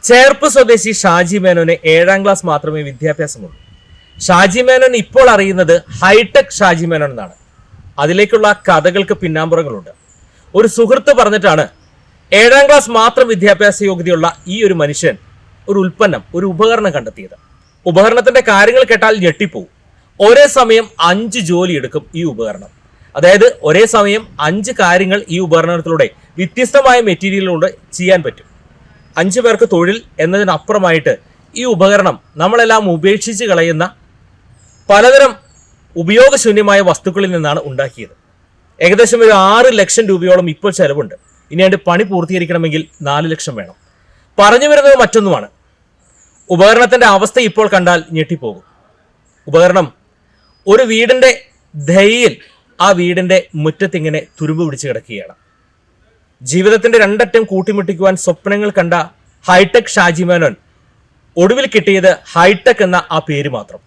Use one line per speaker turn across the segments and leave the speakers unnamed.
ചേർപ്പ് സ്വദേശി ഷാജി മേനോന് 7ാം ക്ലാസ് മാത്രമേ വിദ്യാഭ്യാസമുള്ളൂ. ഷാജി മേനോൻ ഇപ്പോൾ അറിയുന്നത് ഹൈടെക് ഷാജി മേനോൻ എന്നാണ്. അതിലേക്കുള്ള കഥകൾക്ക് പിന്നാമ്പുറങ്ങളുണ്ട്. ഒരു സുഹൃത്ത് പറഞ്ഞിട്ടാണ് 7ാം ക്ലാസ് മാത്രം വിദ്യാഭ്യാസ യോഗ്യതയുള്ള ഈ ഒരു മനുഷ്യൻ ഒരു ഉൽപ്പന്നം, ഒരു ഉപകരണം കണ്ടെത്തിയത്. ഉപകരണത്തിന്റെ കാര്യങ്ങൾ കേട്ടാൽ ഞെട്ടിപ്പോവും. ഒരേ സമയം 5 ജോലി എടുക്കും ഈ ഉപകരണം. അതായത് ഒരേ സമയം 5 കാര്യങ്ങൾ ഈ ഉപകരണത്തിലൂടെ വ്യത്യസ്തമായ മെറ്റീരിയലിലൂടെ ചെയ്യാൻ പറ്റും. 5 പേർക്ക് തൊഴിൽ എന്നതിനപ്പുറമായിട്ട് ഈ ഉപകരണം നമ്മളെല്ലാം ഉപേക്ഷിച്ച് കളയുന്ന പലതരം ഉപയോഗശൂന്യമായ വസ്തുക്കളിൽ നിന്നാണ് ഉണ്ടാക്കിയത്. ഏകദേശം ഒരു 6 ലക്ഷം രൂപയോളം ഇപ്പോൾ ചെലവുണ്ട്. ഇനി അതിന്റെ പണി പൂർത്തീകരിക്കണമെങ്കിൽ 4 ലക്ഷം വേണം. പറഞ്ഞു വരുന്നത് മറ്റൊന്നുമാണ്. ഉപകരണത്തിന്റെ അവസ്ഥ ഇപ്പോൾ കണ്ടാൽ ഞെട്ടിപ്പോകും. ഉപകരണം ഒരു വീടിന്റെ ദയയിൽ ആ വീടിന്റെ മുറ്റത്തിങ്ങനെ തുരുമ്പ് പിടിച്ച് കിടക്കുകയാണ്. ജീവിതത്തിന്റെ 2 അറ്റം കൂട്ടിമുട്ടിക്കുവാൻ സ്വപ്നങ്ങൾ കണ്ട ഹൈടെക് ഷാജി മേനോൻ ഒടുവിൽ കിട്ടിയത് ഹൈടെക് എന്ന ആ പേര് മാത്രം.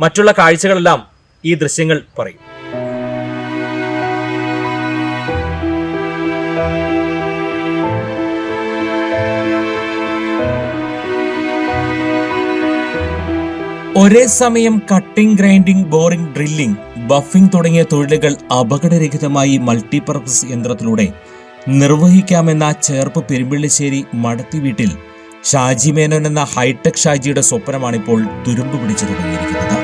മറ്റുള്ള കാഴ്ചകളെല്ലാം ഈ ദൃശ്യങ്ങൾ പറയും. ഒരേ സമയം cutting, grinding, boring, drilling, buffing തുടങ്ങിയ തൊഴിലുകൾ അപകടരഹിതമായി മൾട്ടിപർപ്പസ് യന്ത്രത്തിലൂടെ നിർവഹിക്കാമെന്ന ചേർപ്പ് പെരുമ്പിള്ളിശ്ശേരി മടത്തി വീട്ടിൽ ഷാജി മേനോൻ എന്ന ഹൈടെക് ഷാജിയുടെ സ്വപ്നമാണിപ്പോൾ തുരുമ്പ് പിടിച്ചു തുടങ്ങിയിരിക്കുന്നത്.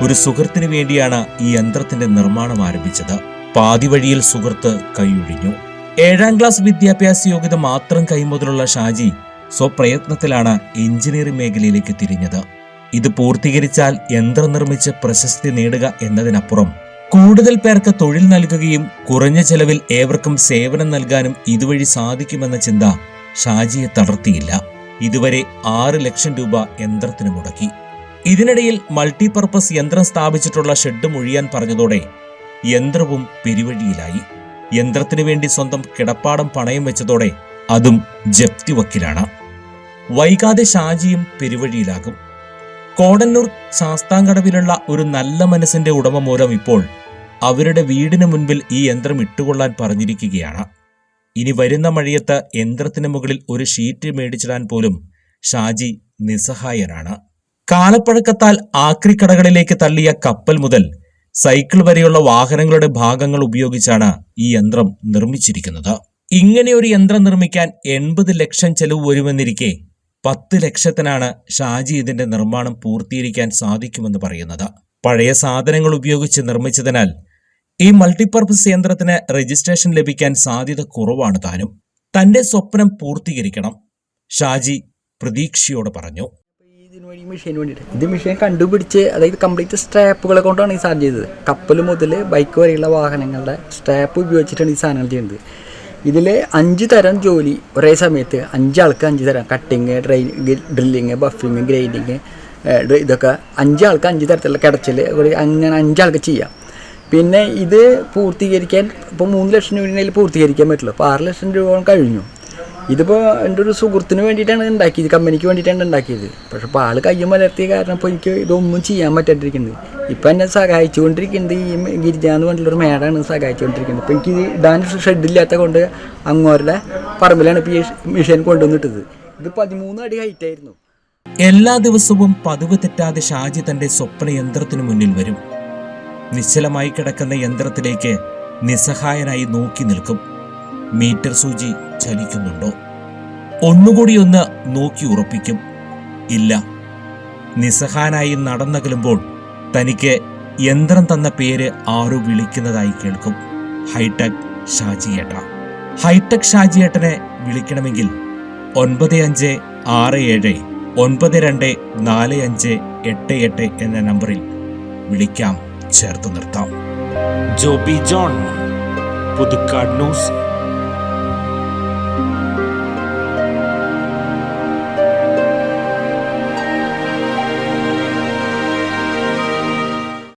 ഒരു സുഹൃത്തിന് വേണ്ടിയാണ് ഈ യന്ത്രത്തിന്റെ നിർമ്മാണം ആരംഭിച്ചത്. പാതി വഴിയിൽ സുഹൃത്ത് കൈയൊഴിഞ്ഞു. 7ാം ക്ലാസ് വിദ്യാഭ്യാസ യോഗ്യത മാത്രം കൈമുതലുള്ള ഷാജി സ്വപ്രയത്നത്തിലാണ് എഞ്ചിനീയറിംഗ് മേഖലയിലേക്ക് തിരിഞ്ഞത്. ഇത് പൂർത്തീകരിച്ചാൽ യന്ത്രം നിർമ്മിച്ച് പ്രശസ്തി നേടുക എന്നതിനപ്പുറം കൂടുതൽ പേർക്ക് തൊഴിൽ നൽകുകയും കുറഞ്ഞ ചെലവിൽ ഏവർക്കും സേവനം നൽകാനും ഇതുവഴി സാധിക്കുമെന്ന ചിന്ത ഷാജിയെ തളർത്തിയില്ല. ഇതുവരെ 6 ലക്ഷം രൂപ യന്ത്രത്തിന് മുടക്കി. ഇതിനിടയിൽ മൾട്ടിപർപ്പസ് യന്ത്രം സ്ഥാപിച്ചിട്ടുള്ള ഷെഡ് ഒഴിയാൻ പറഞ്ഞതോടെ യന്ത്രവും പെരുവഴിയിലായി. യന്ത്രത്തിനു വേണ്ടി സ്വന്തം കിടപ്പാടം പണയം വെച്ചതോടെ അതും ജപ്തി വക്കിലാണ്. വൈകാതെ ഷാജിയും പെരുവഴിയിലാകും. കോടന്നൂർ ശാസ്താംകടവിലുള്ള ഒരു നല്ല മനസ്സിന്റെ ഉടമ മൂലം ഇപ്പോൾ അവരുടെ വീടിന് മുൻപിൽ ഈ യന്ത്രം ഇട്ടുകൊള്ളാൻ പറഞ്ഞിരിക്കുകയാണ്. ഇനി വരുന്ന മഴയത്ത് യന്ത്രത്തിന് മുകളിൽ ഒരു ഷീറ്റ് മേടിച്ചിടാൻ പോലും ഷാജി നിസ്സഹായനാണ്. കാലപ്പഴക്കത്താൽ ആക്രിക്കടകളിലേക്ക് തള്ളിയ കപ്പൽ മുതൽ സൈക്കിൾ വരെയുള്ള വാഹനങ്ങളുടെ ഭാഗങ്ങൾ ഉപയോഗിച്ചാണ് ഈ യന്ത്രം നിർമ്മിച്ചിരിക്കുന്നത്. ഇങ്ങനെ ഒരു യന്ത്രം നിർമ്മിക്കാൻ 80 ലക്ഷം ചെലവ് വരുമെന്നിരിക്കെ 10 ലക്ഷത്തിനാണ് ഷാജി ഇതിന്റെ നിർമ്മാണം പൂർത്തീകരിക്കാൻ സാധിക്കുമെന്ന് പറയുന്നത്. പഴയ സാധനങ്ങൾ ഉപയോഗിച്ച് നിർമ്മിച്ചതിനാൽ ഈ മൾട്ടിപർപ്പസ് യന്ത്രത്തിന് രജിസ്ട്രേഷൻ ലഭിക്കാൻ സാധ്യത കുറവാണ് താനും. തന്റെ സ്വപ്നം പൂർത്തീകരിക്കണം, ഷാജി പ്രതീക്ഷയോടെ പറഞ്ഞു.
ഇത് മെഷീൻ കണ്ടുപിടിച്ച്, അതായത് കംപ്ലീറ്റ് സ്ട്രാപ്പുകളെ കൊണ്ടാണ് ഈ സാധനം ചെയ്തത്. കപ്പൽ മുതൽ ബൈക്ക് വരെയുള്ള വാഹനങ്ങളുടെ സ്ട്രാപ്പ് ഉപയോഗിച്ചിട്ടാണ് ഈ സാധനങ്ങൾ ചെയ്യുന്നത്. ഇതിൽ 5 തരം ജോലി ഒരേ സമയത്ത് 5 ആൾക്ക് 5 തരം, കട്ടിങ്, ഡ്രില്ലിങ്, ബഫിങ്, ഗ്രൈൻഡിങ്, ഇതൊക്കെ 5 ആൾക്ക് 5 തരത്തിലുള്ള കിടച്ചിൽ, അങ്ങനെ 5 ആൾക്ക് ചെയ്യാം. പിന്നെ ഇത് പൂർത്തീകരിക്കാൻ ഇപ്പോൾ 3 ലക്ഷം രൂപയിൽ പൂർത്തീകരിക്കാൻ പറ്റില്ല. അപ്പോൾ 6 ലക്ഷം രൂപ കഴിഞ്ഞു. ഇതിപ്പോൾ എൻ്റെ ഒരു സുഹൃത്തിന് വേണ്ടിയിട്ടാണ് ഉണ്ടാക്കിയത്, കമ്പനിക്ക് വേണ്ടിയിട്ടാണ് ഉണ്ടാക്കിയത്. പക്ഷെ ഇപ്പോൾ ആൾ കയ്യും മലർത്തിയ കാരണം ഇപ്പോൾ എനിക്ക് ഇതൊന്നും ചെയ്യാൻ പറ്റാണ്ടിരിക്കുന്നത്. ഇപ്പം എന്നെ സഹായിച്ചുകൊണ്ടിരിക്കുന്നത് ഈ ഗിരിജ എന്ന് പറഞ്ഞിട്ടുള്ളൊരു മേഡാണ് സഹായിച്ചുകൊണ്ടിരിക്കുന്നത്. ഇപ്പോൾ എനിക്ക് ഇടാൻ ഷെഡില്ലാത്ത കൊണ്ട് അങ്ങോരുടെ പറമ്പിലാണ് ഇപ്പോൾ ഈ മെഷീൻ കൊണ്ടുവന്നിട്ടത്. ഇത് 13 അടി ഹൈറ്റായിരുന്നു.
എല്ലാ ദിവസവും പതിവ് തെറ്റാതെ ഷാജി തന്റെ സ്വപ്ന യന്ത്രത്തിനു മുന്നിൽ വരും. നിശ്ചലമായി കിടക്കുന്ന യന്ത്രത്തിലേക്ക് നിസ്സഹായനായി നോക്കി നിൽക്കും. മീറ്റർ സൂചി ചലിക്കുന്നുണ്ടോ? ഒന്നുകൂടി ഒന്ന് നോക്കി ഉറപ്പിക്കും. ഇല്ല. നിസ്സഹായനായി നടന്നകലുമ്പോൾ തനിക്ക് യന്ത്രം തന്ന പേര് ആരോ വിളിക്കുന്നതായി കേൾക്കും. ഹൈടെക് ഷാജിയേട്ട. ഹൈടെക് ഷാജിയേട്ടനെ വിളിക്കണമെങ്കിൽ 9567924588 എന്ന നമ്പറിൽ വിളിക്കാം, ചേർത്ത് നിർത്താം. Joby John, Puthukkad news.